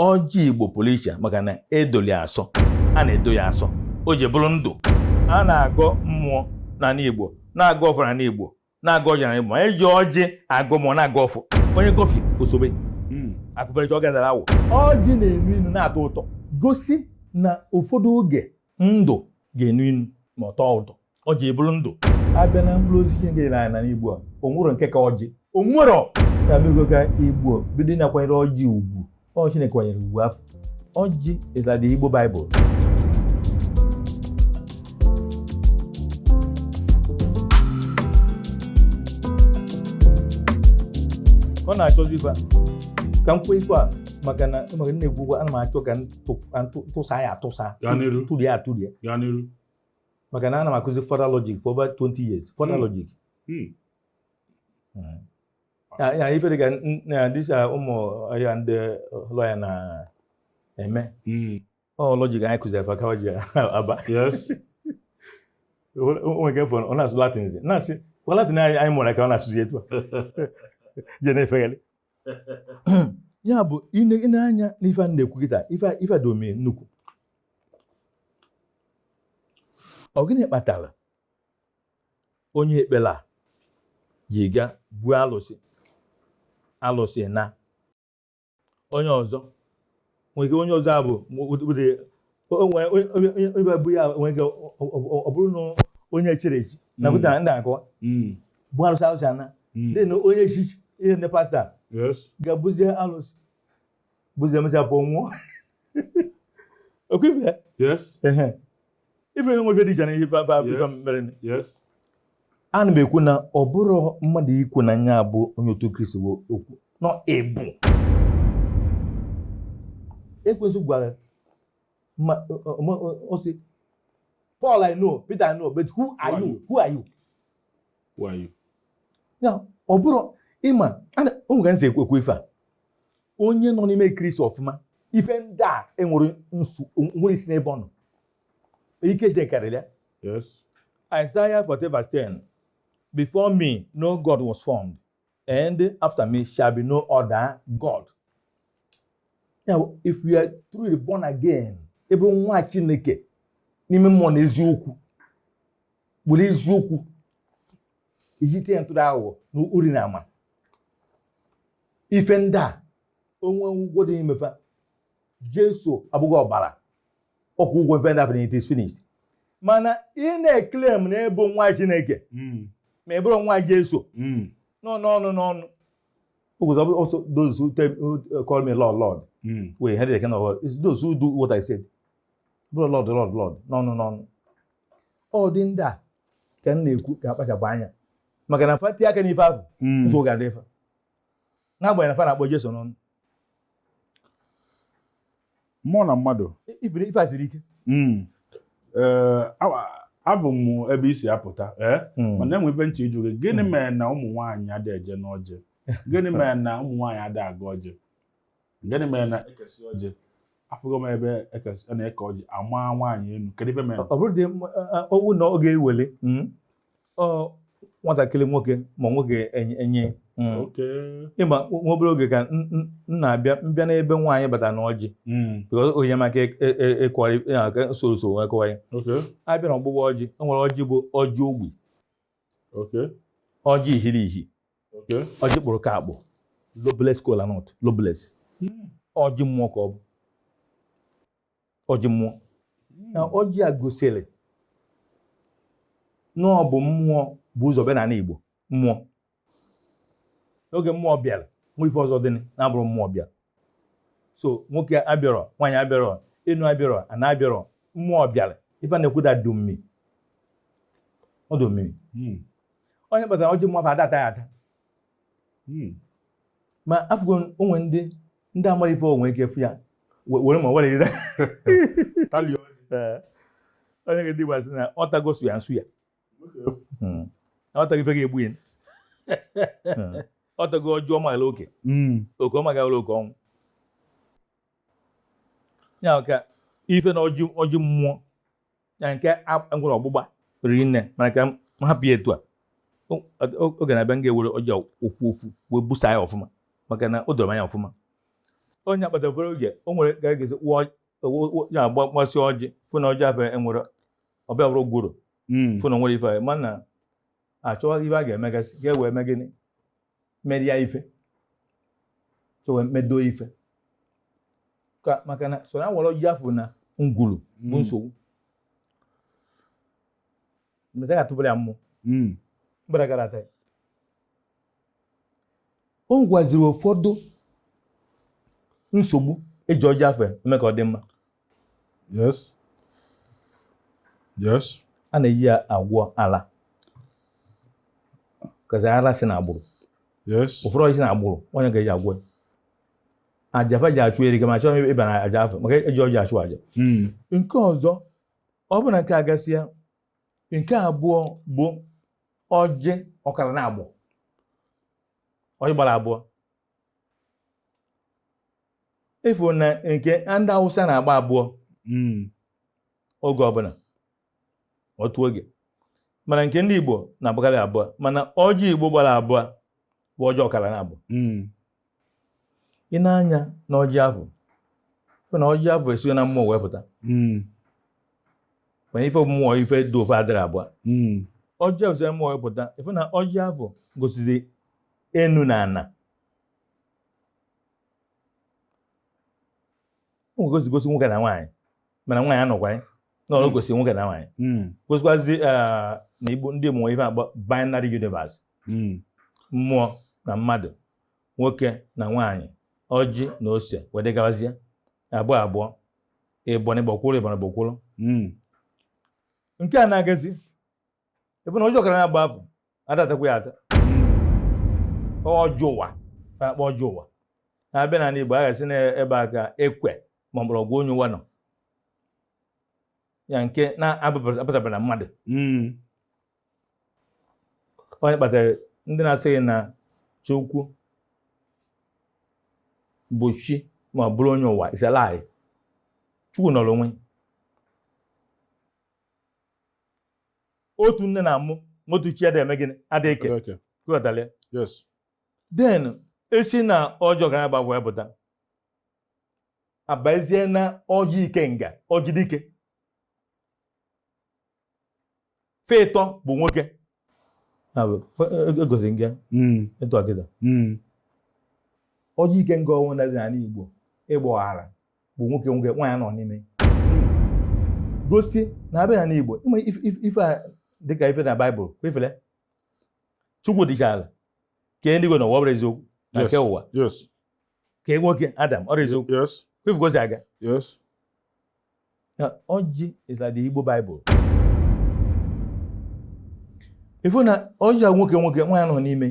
ọjị Igbo pụrụ iche maka na edoli asọ a na-edo ya asọ o ji bụrụ ndụ a na-agọ mmụọ n'ala Igbo na-agọ ọfọ n'ala Igbo na-agọ ọjị n'ala Igbo ma eji ọjị agọ mmụọ na-agọ ọfọ onye gọfị osobe akụfere ọ gadara awụ ọjị na-enu inu na-atọ ụtọ gosi na ụfọdụ oge ndụ ga-enu inu ma ọ tọọ ụtọ ọjị bụrụ ndụ abịa na mkpụrụ osisi nke na n'ala Igbo a onwere nke ka ọjị onwere ka mego ka Igbo bido na-akwanyere ọjị ugwu ọ Chineke kwanyere ugwu afọ ọjị is like the Igbo Bible. Ọ na-achọzi ife ka m kwuo ife a maka na na-egwugwa ana m achọ ka tụsa ya atụsa tụrụ ya atụrụ ya maka na ana m akụzi further logic for over 20 years further logic ya ife dị ka dịsa ụmụ ya ndị lọya na-eme ọ logic anyị kụziri fa kawa ji aba onwe nke ọ na-asụ Latin na-asị kwa Latin anyị mụrụ ka ọ na-asụzi etu a je na-efegharị ya bụ anya n'ife a na-ekwu kịta ife domi nnukwu ọ gịnị kpatara onye ekpela ji ga buo alụsị na onye ọzọ nwere onye ọzọ abụ onye bụ ya nwere ọ bụrụ na onye chere echi na kwụta ndị akọwa bụ alụsị ana dị na onye echichi ihe ndị pasta ga-abụzie alụsị bụzie emechapụ nwụọ okwife ife nwe dị iche na ihe mere ana m ekwu na ọ bụrụ mmadụ ikwu na nya abụ onye otu Kristi okwu nọ ebu Ekwensu gwara osi Paul I know, Peter I know, but who are you? Ya ọ bụrụ ịma ụmụ ka nsi ekwu ife a onye nọ n'ime Kristi ọfụma ife ndị a enwere nwere isi n'ebe ọ nọ ike jidekarịrị ya. Isaiah 40 verse 10 Before me no God was formed and after me shall be no other God. Now, if we are truly born again, ebe nwa Chineke n'ime mmụọ na eziokwu gburu eziokwu ijite ntụrụ aghụghọ na uri na ama ife ndị a onwe ụgwọ dị imefa Jesu abụghị ọbara ọkụ ụgwọ ife ndị afọ it is finished mana ị na-eklem na ebo nwa Chineke ma ị bụrụ nwa Jesu n'ọnụ also those who call me Lord wait how did I kind of it's those who do what I said Lord n'ọnụ ọ dị ndị a ka m na-ekwu ka akpachapụ anya maka na fati aka n'ife ahụ nso ga-adị ife n'agbanyeghị na fa na-akpọ Jesu n'ọnụ mmụọ na mmadụ ife a siri ike abụ m ebe isi apụta mana enwe ife nche ịjụ gị gịnị mere na ụmụ nwaanyị adịghị eje n'ọjị gịnị mere na ụmụ nwaanyị adịghị aga ọjị gịnị mere na ekesi ọjị afụgo m ebe a na-eke ọjị ama nwaanyị enu kedu ife mere ọ bụrụ dị ọwụ na ọ ga-ewele nwatakịrị nwoke ma nwoke enye ịma nwa obere oge ka mbịa n'ebe nwaanyị bata n'ọjị onye maka ịkwara nsoro ekọwa ya abịa na ọgbụgba ọjị o nwere ọjị bụ ọjị ogbi ọjị ihiriihi ọjị kpụrụ ka akpụ lobeles kola nut lobeles ọjị mmụọ ka ọ bụ ọjị mmụọ na ọjị a gosiri na ọ bụ mmụọ bụ ụzọ bịa n'ala Igbo mmụọ n'oge mmụọ bịara nwa ife ọzọ dị na-abụrụ mmụọ bịara so nwoke abịarọ nwaanyị abịarọ enu abịarọ ana abịarọ mmụọ bịara ife na-ekwuda dummi ọ dị omimi onye kpatara ọjị mmụọ afọ adata ya ata ma afụgo onwe ndị amaghị ife onwe ike fụ ya were ma were ire onye ga-ndị gbasị na ọtago su ya nsu ya ọtago ife ga-egbu ya ọtago ọjọọ magala oke ọ magala oke ọnwụ ya ka ife na ọjị mmụọ ya nke ngwere ọgbụgba riri nne mana ka m hapụ ya etu a oge na-abịa m ga-ewere ọjị ofu wee busa ya ọfụma maka na o doro anya ọfụma onye akpata obere oge o nwere ka ga-esi ya gbasị ọjị fụ na ọjị afọ enwere ọbịa bụrụ gworo fụ na nwere ife mana achọghị ife a ga-emegasị ga-ewe eme gịnị meria ife wee medo ife ka maka na so na were ọjị afọ na ngwuru bụ nsogbu mgbe ga tụbara ya mmụọ mgbara gara ata o gwaziri ụfọdụ nsogbu eji ọjị afọ eme ka ọ dị mma. Yes. A na-eji ya agwọ ala kazi ala si na agbụrụ. Ụfọdụ ọjị si na agbụrụ onye ga-eji agwọ ajafa ji achụ eri kama achọ ịba na aja afọ maka eji ọjị achụ aja. Nke ọzọ ọ bụ na nke agasịa nke abụọ bụ ọjị ọkara na agbụ ọjị gbara abụọ efu na nke ndị Hausa na-agba abụọ oge ọbụla otu oge mana nke ndị Igbo na-agbakarị abụọ mana ọjị Igbo gbara abụọ bụ ọjị ọkara na abụọ. Ị na-anya na ọjị afọ ife na ọjị afọ esigo na mmụọ wepụta mana ife mmụọ ife dị ofe adịrị abụọ ọjị afọ esigo na mmụọ wepụta ife na ọjị afọ gosiri enu na ana o gosi nwoke na nwaanyị mana nwaanyị anọkwa na ọ gosi nwoke na nwaanyị gosikwazi na Igbo ndị mmụọ ife agba binary universe mmụọ na mmadụ nwoke na nwaanyị ọjị na ose wede gawazie abụọ abụọ ịbọnị gbakwụrụ ịbọnị gbakwụrụ nke a na-agazi ebe na ọjị ọkara na-agba afọ adatakwa ya ata ọjị ụwa akpa ọjị ụwa na-abịa na Igbo a ga-esi n'ebe a ka ekwe ma mgbọrọgwụ onye ụwa nọ ya nke na-apụtabara na mmadụ onye kpatara ndị na-asịghị na Chukwu bụ chi ma ọ bụrụ onye ụwa is a lie. Chukwu nọrọ onwe otu nne na-amụ otu chi eme gịnị adịghị ike kụghọtara then esi na ọjị ọkara na abụọ pụta abazie na ọjị ikenga ọjị dike fe ịtọ bụ nwoke egosiri nga etu akịta ọjị ikenga ọnwụ na n'ala Igbo ịgbaghara bụ nwoke nwaanyị nọ n'ime gosi na abịa na Igbo ife a dịka ife na Baịbụl kwefele Chukwu dịcha ala ka ndị Igbo na ụwa ọ bụrụ eziokwu na nke ụwa ka nwoke Adam ọ bụ eziokwu kwefu gosi aga ọjị is like the Igbo Bible ifu na ọjị a nwoke nwaanyị nọ n'ime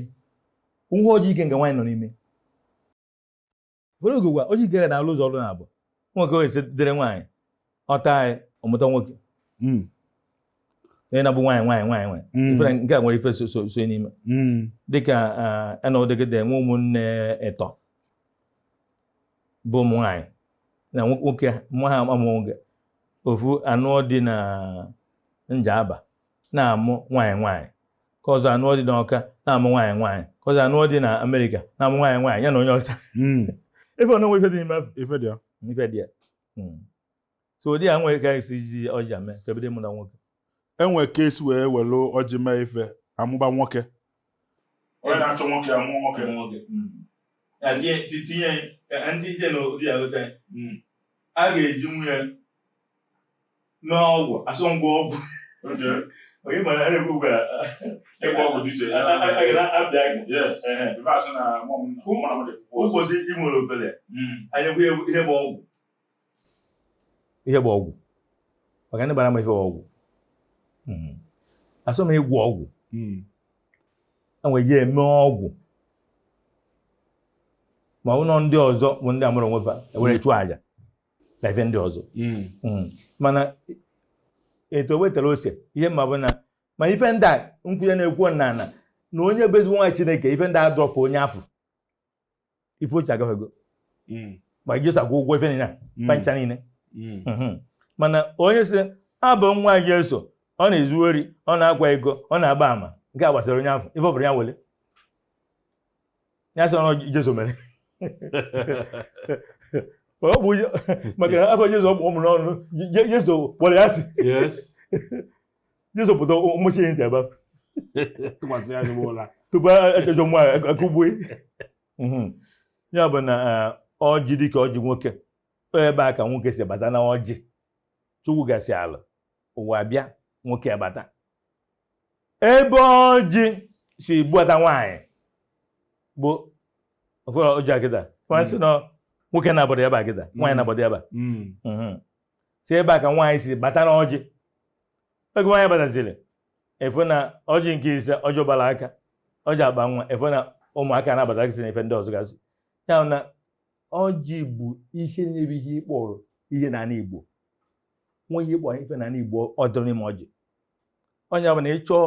ihe ọjị ike nke nwaanyị nọ n'ime ụfọdụ oge gwa ọjị ike na-alụ ụzọ ọrụ na abụọ nwoke o esi dịrị nwaanyị ọta anyị ọmụta nwoke onye na-abụ nwaanyị ife nke a nwere ife so n'ime dịka enodegede nwe ụmụnne ịtọ bụ ụmụ nwaanyị na nwoke mụ ha amụ nwoke ofu anụ dị na Njaba na-amụ nwaanyị ka ọzọ anụ dị n'Ọka na-amụ nwaanyị ka ọzọ anụ dị na Amerịka na-amụ nwaanyị ya na onye ọcha ife ọnụ nwe ife dị n'ime ife dị ya so ụdị ya nwere ka esi ji ọjị ame febide mụ na nwoke enwe ka esi wee welu ọjị mee ife amụba nwoke onye na-achọ nwoke amụ nwoke tinye ndị ije n'ụdị ya lụta a ga-eji nwunye n'ọgwụ asọngwa ọgwụ onye mara a na-ekwu gwara ịgba ọgwụ dị iche ụbọchị ị nwere ofele anyekwa ihe bụ ọgwụ maka ndị gbara ma ife ọgwụ asọ m ịgwọ ọgwụ enwere ya eme ọgwụ ma ụlọ ndị ọzọ bụ ndị amụrụ onwefa ewere chụọ aja na ife ndị ọzọ mana eto wetara ose ihe mma bụ na ma ife ndị a nkwụnye na-ekwu na onye bụ ezigbo nwa Chineke ife ndị a dọfụ onye afọ ife ochie agafego ma Jesu agwụ ụgwọ ife niile fancha niile mana onye si abụ nwa Jesu ọ na-ezu ori ọ na-akwa ego ọ na-agba ama nke a gbasara onye afọ ife ọbụrụ ya wele ya sị ọnụ Jesu mere ọ bụ maka na afọ Jesu ụmụ n'ọnụ Jesu kpọrọ ya asị Jesu pụta ụmụchi ntị ebe tụkwasị ya ụla tupu ajọjọ nwa akụgbue ya bụ na ọjị dịka ọjị nwoke ebe a ka nwoke si bata na ọjị Chukwu gasị ala ụwa bịa nwoke abata ebe ọjị si buata nwaanyị bụ ọfụrụ ọjị akịta nwansị na nwoke na-abọdọ ebe akịta nwaanyị na-abọdọ ebe si ebe a ka nwaanyị si bata na ọjị oge nwaanyị bataziri efu na ọjị nke ise ọjị ụbara aka ọjị akpa nwa efu na ụmụaka na-abata gị si na ife ndị ọzọ gasị ya na ọjị bụ ihe na-ebe ihe ịkpọrọ ihe n'ala Igbo nwe ihe ịkpọrọ ife n'ala Igbo ọ dịrị n'ime ọjị onye bụ na ịchọọ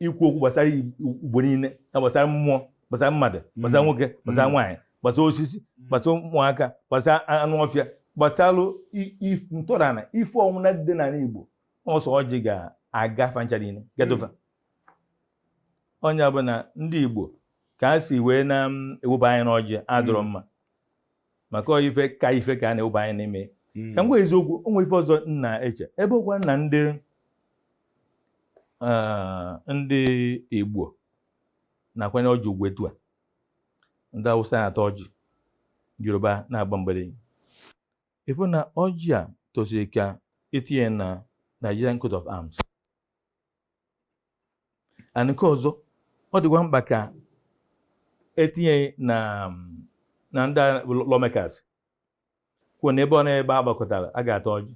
ikwu okwu gbasara Igbo niile na gbasara mmụọ gbasara mmadụ gbasara nwoke gbasara nwaanyị gbasara osisi gbasara ụmụaka gbasara anụ ọfịa gbasara ntọrọala ife ọnwụna dị n'ala Igbo ọsọ ọjị ga-aga fancha niile gadofa onye bụ na ndị Igbo ka a si wee na-eweba anyị n'ọjị adọrọ mma maka ife ka a na-eweba anyị n'ime ka m gwa eziokwu onwe ife ọzọ nna eche ebe ọkwa na ndị Igbo na-akwanye ọjị ugwu etu a ndị Hausa na-ata ọjị Yoruba na-agba mgbere ifu na ọjị a tosiri ka etinye na Nigerian Coat of Arms and nke ọzọ ọ dịkwa mkpa ka etinye na ndị lawmakers kwuo na ebe ọ na-ebe agbakọtara a ga-ata ọjị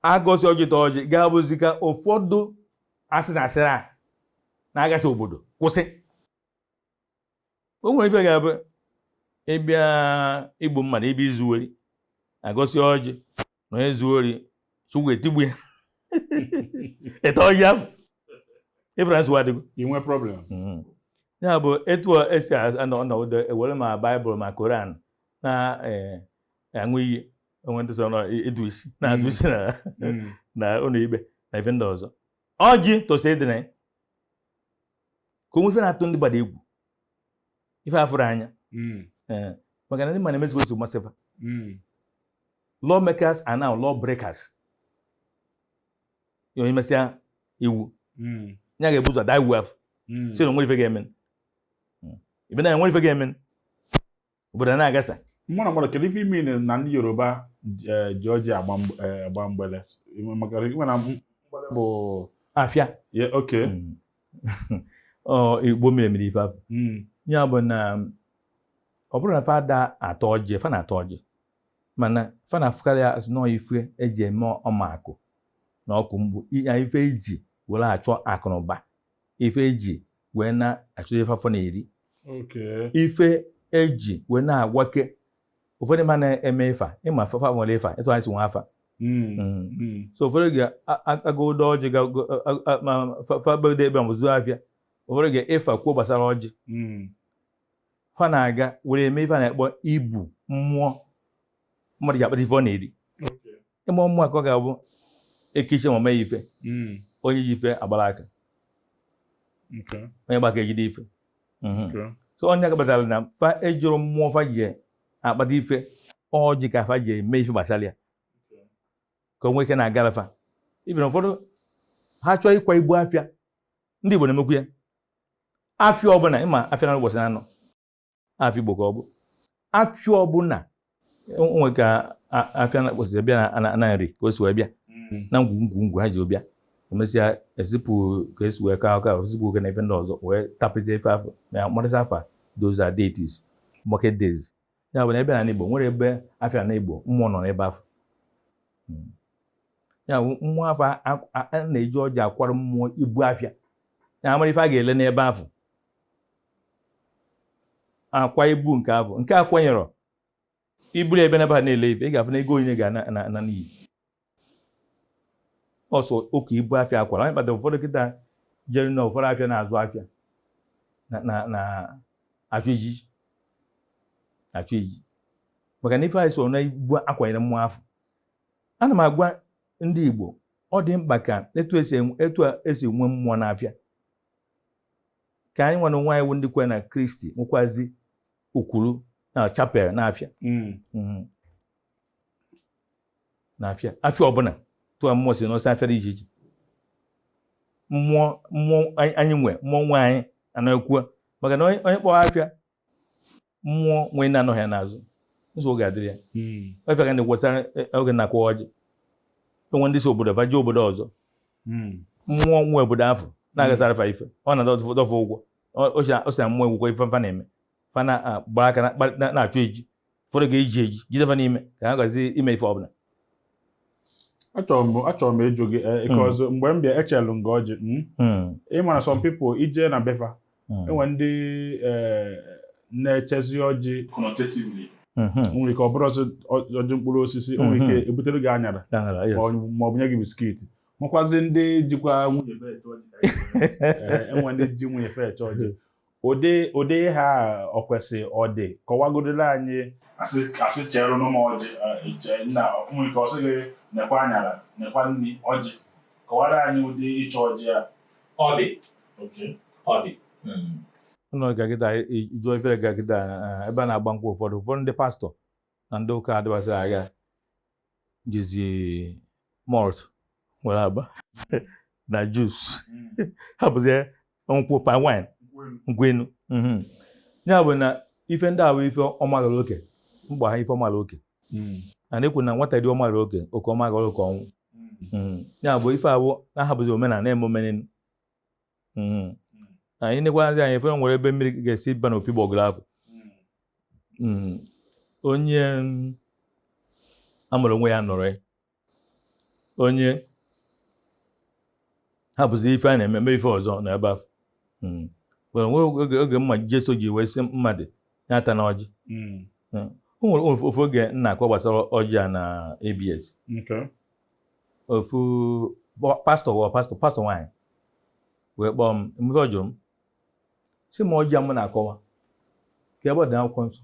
agọzi ọjị ta ọjị ga-abụzi ka ụfọdụ asị na asịrị a na-agasị obodo kwụsị o nwere ife ga-abụ ịbịa igbu mmadụ ịbịa izu ori agọzi ọjị na onye zuo ori Chukwu etigbu ya ete ọjị ahụ ịfrans wadịgo inwe problem ya bụ etu esi anọdụ ewere ma Baịbụl ma Koran na-aṅụ iyi onwe ndị so ịdụ isi na-adụ isi na ụlọ ikpe na ife ndị ọzọ ọjị tosiri dị na ya ka onwe ife na-atụ ndị gbada egwu ife afụrụ anya maka na ndị mmadụ emezigo otu masịfa lawmakers are now law breakers onye mesịa iwu ya ga-ebu ụzọ daa iwu afọ si na onwere ife ga-eme ibe na enwere ife ga-eme obodo na-agasa mmadụ gbara kedu ife ime na ndị Yoruba ji ọjị agba mgbele maka na mgbele bụ afịa oke Igbo mere ife afọ ya bụ na ọ bụrụ na fada atọ ọjị fa na-atọ ọjị mana fa na-afụkarị ya nọọ ife eji eme ọmaakụ na ọkụ mgbu ife eji were achọ akụ na ụba ife eji wee na-achọ ife afọ na-eri ife eji wee na-agwake ụfọdụ ma na-eme ifa ịma fafa nwere ifa etu anyị si nwe afa so ụfọdụ ga-agụdo ọjị ma fabedo ebe mụzụ afịa ụfọdụ ga-efa kwuo gbasara ọjị fa na-aga were eme ife a na-ekpọ ibu mmụọ mmadụ ji akpata ife ọ na-eri ịmụ mmụọ ka ọ ga-abụ ekiche ma mee ife onye ji ife agbara aka onye gbaka ejide ife so onye akpatara na fa ejụrụ mmụọ fa ji akpata ife ọjị ka fa ji eme ife gbasara ya ka o nwee ike na-agara fa ife na ụfọdụ ha chọọ ịkwa ibu afịa ndị Igbo na-emekwu ya afịa ọbụla ịma afịa na ụbọchị na-anọ afịa Igbo ka ọ bụ afịa ọbụla onwe ka afịa na ụbọchị bịa na nri ka o si wee bịa na ngwungwu ha ji bịa emesịa esipụ ka esi wee ka aka esipụ oke na ife ndị ọzọ wee tapịta ife afọ na marịsa afa those are deities market days ya bụ na ebe na Igbo nwere ebe afịa na Igbo mmụọ nọ n'ebe afọ ya bụ mmụọ afọ a na-eji ọjị akwara mmụọ ibu afịa ya amara ife a ga-ele n'ebe afọ akwa ibu nke afọ nke akwanyere iburu ebe n'ebe ha na-ele ife ị ga-afụ na ego onye ga na n'iyi ọsọ oke ibu afịa akwara anyị kpatara ụfọdụ kịta jere na ụfọdụ afịa na-azụ afịa na achụ iji maka na ife anyị so na ibu akwanyere mmụọ afọ ana m agwa ndị Igbo ọ dị mkpa ka etu esi nwe mmụọ n'afịa ka anyị nwa na onwe anyị ndị kwe na Kristi nwekwazi ukwuru na chapel na-afịa na-afịa afịa ọbụla tụọ mmụọ si n'ọsọ afịa dị iche iche mmụọ anyị nwe mmụọ nwe anyị anaghị maka na onye kpọọ afịa mmụọ nwe na-anọghị ya n'azụ nsogbu ga-adịrị ya afịa ga na-ekwesara oge na-akwụ ọjị onwe ndị si obodo vaje obodo ọzọ mmụọ nwe obodo ahụ na-agasara fa ife ọ na-adọfụ ụgwọ o si na mmụọ egwukọ ife mfa na-eme fa na-gbara aka na-achụ eji ụfọdụ ga-eji eji jide fa n'ime ka ha gazi ime ife ọbụla achọrọ m ịjụ gị because mgbe m bịa echelu nga ọjị ịmara some people ije na befa enwe ndị na-echezi ọjị connotatively nwere ike ọ bụrụ ọjị mkpụrụ osisi nwere ike ebutere gị anyara ma ọ bụ nye gị biskiti nwekwazi ndị jikwa nwunye fe eche ọjị enwe ndị ji nwunye fe eche ọjị ụdị ha ọ kwesị ọ dị kọwagodoro anyị asị chere n'ụmụ ọjị na nwere ike ọ sị gị nekwa anyara nekwa nri ọjị kọwara anyị ụdị ịchọ ọjị a ọ dị ụlọ gagịda ijụọ ifere gagịda ebe a na-agba nkwụ ụfọdụ ndị pastọ na ndị ụka adịbasị agha jizi malt nwere agba na jus hapụzie nkwụ pa wine nkwụ enu ya bụ na ife ndị ahụ ife ọmagara oke mgba ha ife ọmagara oke na ekwu na nwata dị ọmagara oke ọmagara oke ọnwụ ya bụ ife abụ na-ahapụzi omenala na-eme omenelu anyị nekwazi anyị efere nwere ebe mmiri ga-esi ba n'opi gbọgụrụ afọ onye amụrụ onwe ya nọrọ ya onye hapụzi ife a na-eme ife ọzọ na ebe afọ nwere oge mma Jesu ji wee sị mmadụ ya ata na ọjị o nwere ofu oge nna akọ gbasara ọjị a na ABS ofu pastọ nwaanyị wee kpọọ m mgbe ọ jụrụ m sị m ọjị a m na-akọwa ka ebe ọ dị akwụkwọ nsọ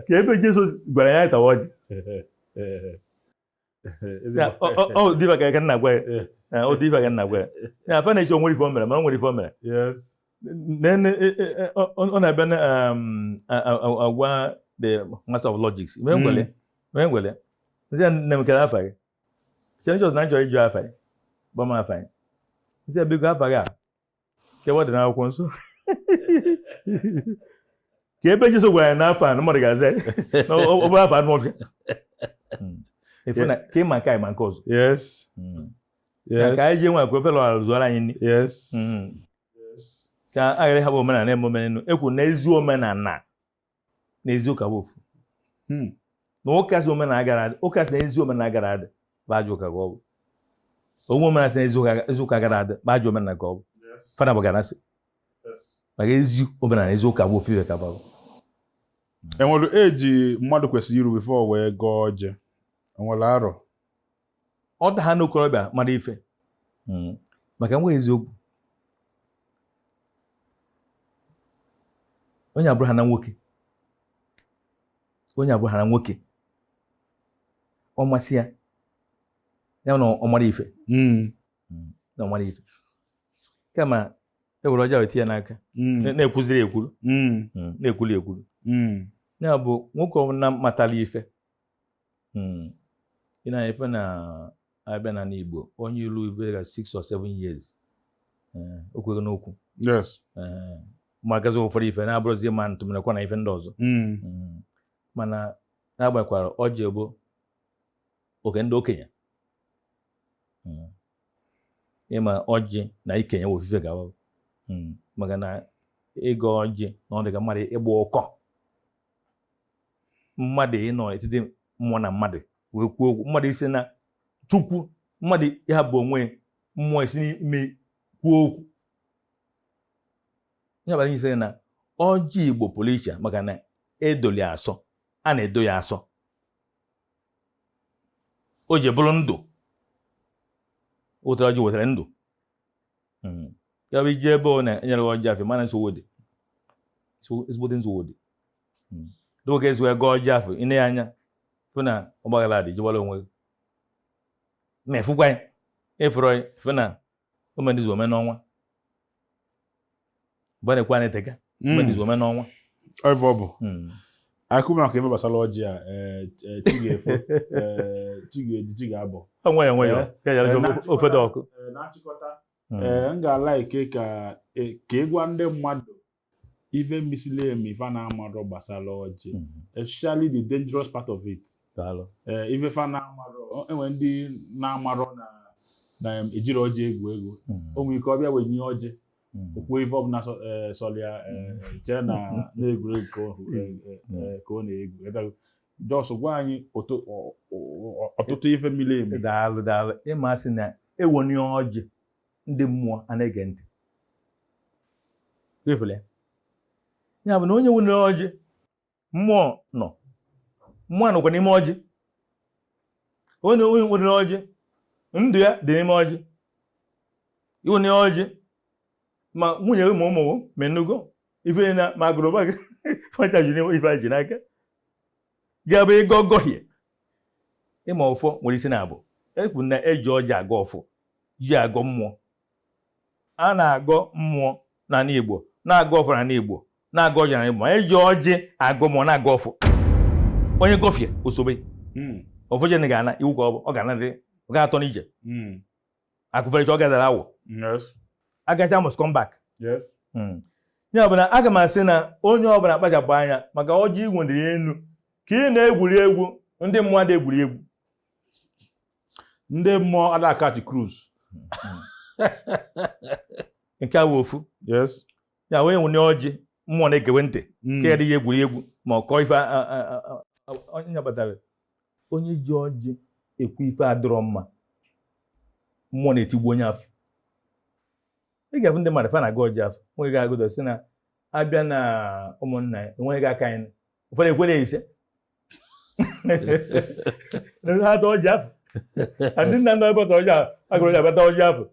ka ebe Jesu gwara ya ịtawa ọjị dịba ka nna gwa ya o dịba ka nna gwa ya ya fa na-eche onwere ife o mere mana o nwere ife o mere ọ na-abịa agwa the master of logics mee ngwele nsị ya nne m kere afa gị chere Jizọs na nchọrọ ịjụ afa gị gba m afa gị nsị ya biko afa gị a ka ebe ọ dị n'akwụkwọ nsọ ka ebe Jesu gwara ya n'afọ a na mmadụ ga-aza ọ bụrụ afa anụ ọfịa ka ịma nke anyị ma nke ọzọ ka anyị ji nwe akwa ofele zụọrọ anyị nri ka aghara ha bụ omenala eme omenelu ekwu na ezi omenala na ezi ụka bụ ofu na ụka si na ezi omenala gara adị bụ ajọ ụka ka ọ bụ onwe omenala si na ezi ụka gara adị bụ ajọ omenala ka ọ bụ fada bụ ganasị maka ezi omenala ezi ụka bụ ofu iwe ka bụ enwere eji mmadụ kwesịrị iru before wee gọọ ọjị enwere arọ ọ da ha n'okorobịa mmadụ ife maka enweghị eziokwu onye abụrụ ha na nwoke ọ masị ya ya na ọmara ife na ọmara ife kama ewere ọjọọ eti ya n'aka na-ekwuziri ekwuru na-ekwuli ekwuru ya bụ nwoke ọbụla matara ife ị na-efe na abịa na n'Igbo onye ilu ibe ga 6 or 7 years o kwere n'okwu magazi ụfọdụ ife na-abụrụzi ma ntụmịrịkwa na ife ndị ọzọ mana na-agbakwara ọjị bụ oke ndị okenye ịma ọjị na ikenye bụ ofufe gawa maka na ịgọ ọjị na ọ dị ka mmadụ ịgba ụkọ mmadụ ịnọ etiti mmụọ na mmadụ wee kwuo okwu mmadụ isi na Chukwu mmadụ ya bụ onwe mmụọ isi n'ime kwuo okwu ya bara ise na ọjị Igbo pụrụ iche maka na edoli asọ a na-edo ya asọ o ji bụrụ ndụ ụtara ọjị wetara ndụ ya bụ iji ebe ọ na-enyere ọjị afọ mana nsogbu dị ezigbote nsogbu dị doge ezu ego ọjị afọ ine ya anya fụ na ọgbaghara dị jigbara onwe gị ma efukwa ya efere ya fụ na omedizu ome n'ọnwa mgbe na-ekwe na-eteka omedizu ome n'ọnwa Ebe ọ bụ. Akụ maka ebe gbasara ọjị a chi ga-efo chi ga-eji chi ga-abọ. Onwe ya ofe dị ọkụ. Na-achịkọta m ga-ala ike ka ịgwa ndị mmadụ ife misili eme ife na-amarọ gbasara ọjị, especially the dangerous part of it. Ife fa na-amarọ enwe ndị na-amarọ na ejiri ọjị egwu o nwere ike ọbịa wee nye ọjị okwu ife ọbụla sọlịa chee na egwuregwu ka ọ na-egwu. Jos gwa anyị ọtụtụ ife mili emi. Daalụ ịmasị na ewonye ọjị ndị mmụọ a na-ege ntị. Ya bụ na onye nwere ọjị mmụọ nọkwa n'ime ọjị. Onye nwere ọjị ndụ ya dị n'ime ọjị. Iwunye ọjị ma nwunye gị ma ụmụ ma enugo ife na ma agụrụba gị fọcha ji ife a ji n'aka ga-abụ ịgọ gọhie ịma ọfọ nwere isi na-abụ ekwu na eji ọjị agọ ọfọ ji agọ mmụọ. A na-agọ mmụọ n'ala Igbo na-agọ ọfọ n'ala Igbo na-agọ ọjị n'ala Igbo ma eji ọjị agọ mmụọ na-agọ ọfọ onye gọfie osobe ọfọ je ga-ana iwu ka ọ ga-ana dị ọ ga-atọ n'ije akụfere ọ gadara awọ agacha must come back. Ya bụ na aga m asị na onye ọbụla kpachapụ anya maka ọjị igwendiri elu ka ị na-egwuri egwu ndị mmụọ ada egwuri egwu. Ndị mmụọ ada akati cruise. Nke a wụ ofu. Ya wee nwunye ọjị mmụọ na-egewe ntị ka ya dị ya egwuri egwu ma ọ kọọ ife onye batara onye ji ọjị ekwu ife adịrọ mma mmụọ na-etigbu onye afọ. Ị ga-afụ ndị mmadụ fa na-aga ọjị afọ nweghị ga-agụdọ si na abịa na ụmụnna ya enweghị ga-aka anyị ụfọdụ ekwere ise ha ata ọjị afọ ndị nna ndị ọbịa ọjị afọ agụrụ ọjị abịata ọjị afọ.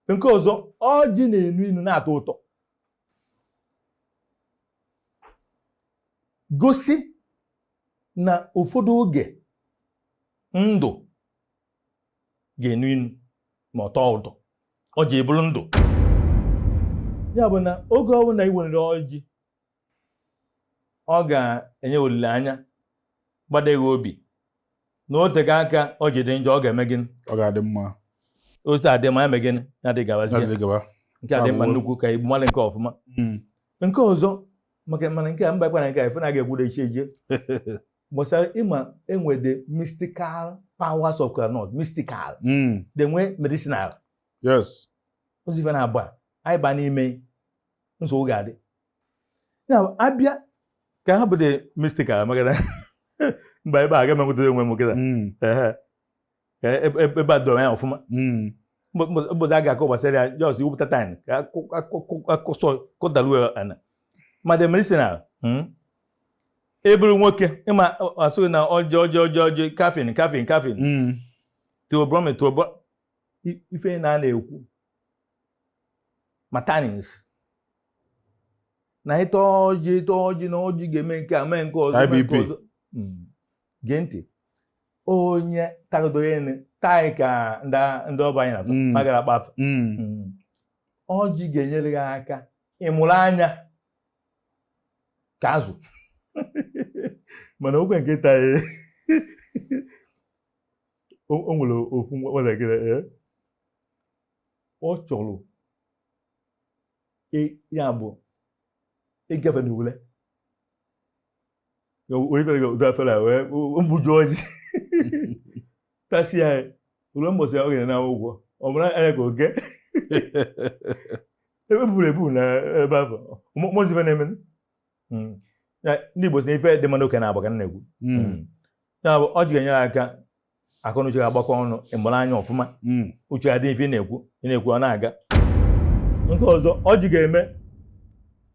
Nke ọzọ ọjị na-enu inu na-atọ ụtọ gosi na ụfọdụ oge ndụ ga-enu inu ma ọ tọọ ụtọ ọjị eburu ndụ. Ya bụ na oge ọbụla i nwere ọjị ọ ga-enye olileanya gbadaghị obi na o tega aka ọjị dị njọ ọ ga-eme gịnị ọ ga-adị mma otu adị mma eme gịnị ya dị gawazie nke a dị mma nnukwu ka igbu mmadụ nke ọfụma. Nke ọzọ maka mana nke a mbakwa na nke a ife na ga-egwudo iche eje gbasara ịma enwede mystical powers of Kolanut mystical dị nwee medicinal. Ozi ife na-abụọ anyị baa n'ime nsogbu ga-adị. Ya abịa ka ha bụ dị mystical maka na mgbe ebe a ga-emenwụta onwe m kịta ebe a dọrọ ya ọfụma mbọzi a ga-akọ gbasara ya jos iwepụta time ka akụdaluo ana ma dị medicinal. Eburu nwoke ịma asụghị na ọjị kafin teobromid ife na-ekwu matanins na ịta ọjị na ọjị ga-eme nke a mee nke ọzọ. Gee ntị onye tagodoro elu taị ka ndị ọba anyị na-atọ magara akpafu ọjị ga-enyere gị aka ịmụrụ anya ka azụ mana okwe nke taị o nwere ofu nwatakịrị ọ chọrọ ya bụ ịgafe n'ule mbuju ọjị tasị ya ụlọ mbọsị ya oge na ụgwọ ọ mara anya ka oge ebe buru ebu na ebe afọ mozife na-eme ndị Igbo si na ife dị mmadụ oke na-agba ka na-egwu. Ya bụ ọjị ga-enyere aka akọ na uche ga-agbakọ ọnụ ịgbara anya ọfụma uche adị ife ị na-ekwu ọ na-aga. Nke ọzọ ọjị ga-eme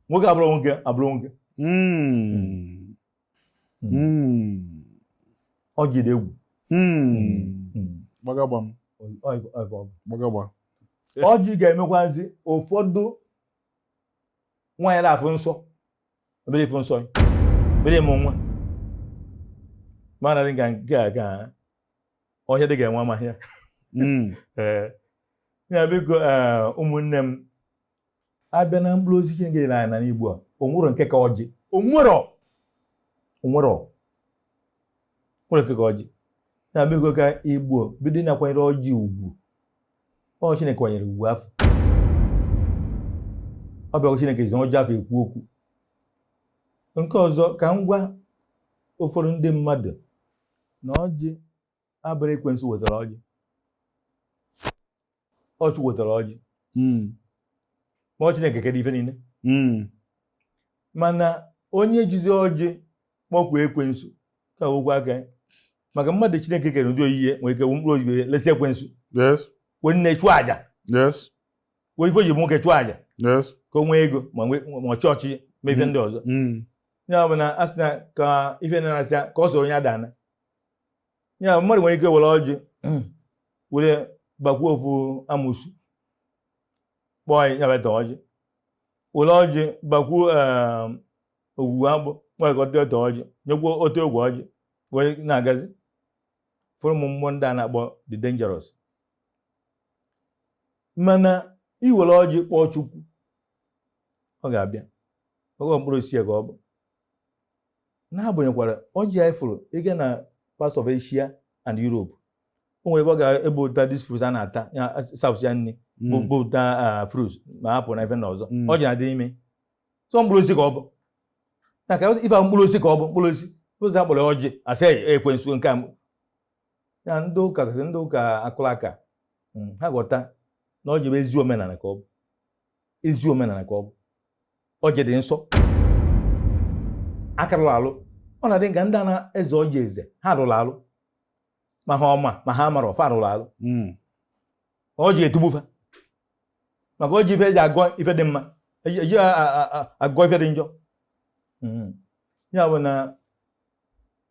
nwoke abụrụ nwoke ọjị dị egwu. Ọjị ga-emekwazi ụfọdụ nwaanyị na-afụ nsọ obere ifu nsọ obere ịmụ nwa mana dị ka nke a ka ọhịa dị ga-enwe amahịa. Ya biko ụmụnne m abịa na mkpụrụ osisi nke dị n'ala n'Igbo a onwero nke ka ọjị onwero nke ka ọjị na-abịa ka Igbo bido na-akwanyere ọjị ugwu. Ọ Chineke kwanyere ugwu afọ. Ọ bịa Chineke zi ọjị afọ ekwu okwu. Nke ọzọ ka m gwa ụfọdụ ndị mmadụ na ọjị abụrụ ekwensu wetara ọjị. Ọchụ wetara ọjị. Ma ọ Chineke kedu ife niile. Mana onye jizi ọjị kpọkwa ekwensu ka okwu aka maka mmadụ Chineke kere ndị oyiye nwere ike mkpụrụ oyiye lesi ekwensu. Yes. Wee nne chụọ aja. Yes. Wee ifo ji bụ nwoke chụọ aja. Yes. Ka o nwee ego ma chọọchị ma ife ndị ọzọ. Ya bụ na a sị na ka ife na-asịa ka ọ soro onye adana. Ya mmadụ nwere ike were ọjị were bakwuo ofu amụsụ kpọọ ya weta ọjị. Were ọjị bakwuo ogwugwu agbụ nwekọta ọta ọjị nyekwuo otu ogwe ọjị wee na-agazi. Fụrụ ụmụ mmụọ ndị a na-akpọ the dangerous. Mana iwere ọjị kpọọ Chukwu ọ ga-abịa ọgọ mkpụrụ osisi ka ọ bụ. N'agbanyekwara ọjị anyị fụrụ ịga na parts of Asia and Europe o nwere ebe ọ ga-ebe ụta dis fruits a na-ata ya South Asian nri bụ ụta fruits ma hapụ na ife na ọzọ ọjị na-adị n'ime so mkpụrụ osisi ka ọ bụ. Na ka ife mkpụrụ osisi ka ọ bụ mkpụrụ osisi ụzọ akpọrọ ọjị asị ekwensu nke ya ndị ụka kasị ndị ụka akụrụ aka ha ghọta na ọjị bụ ezi omenala ka ọ bụ. Ezi omenala ka ọ bụ. Ọjị dị nsọ akarụrụ alụ. Ọ na-adị ka ndị a na-eze ọjị eze ha rụrụ alụ ma ha ọma ma ha mara ọfa rụrụ alụ. Ọjị etugbufa maka ọjị ife eji agọ ife dị mma eji agọ ife dị njọ. Ya bụ na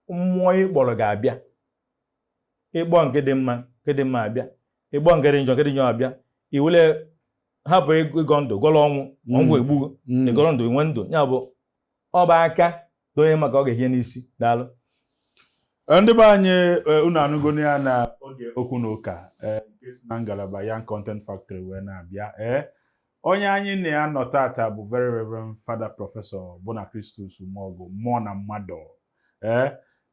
mmụọ ịkpọrọ ga-abịa ịkpọ nke dị mma abịa ịkpọ nke dị njọ abịa iwele hapụ ịgọ ndụ gọrọ ọnwụ egbugo ịgọrọ ndụ nwe ndụ. Ya bụ ọba aka donye maka ọ ga-ehie n'isi. Daalụ ndị be anyị unu anụgonu ya na oge okwu na ụka nke si na ngalaba Young Content Factory wee na-abịa. Onye anyị na ya nọ tata bụ Very Reverend Father Prọfesọ Bonacristus Umeogu mmụọ na mmadụ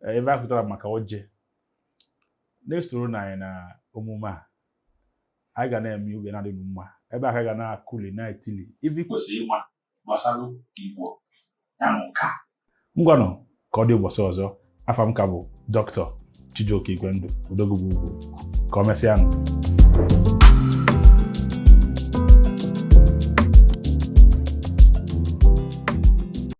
ebe a kụtara maka ọjị. Na-esoro na anyị na omume a anyị ga na-eme ube na-adị mma ebe a ka ga na-akụli na-etili ibi kwesịrị ịma gbasara Igbo ya na ụka. Ngwanụ ka ọ dị ụbọchị ọzọ. Afa m ka bụ Dr. Chijioke Igwendu Udogwu Ugwu. Ka o mesịa nụ.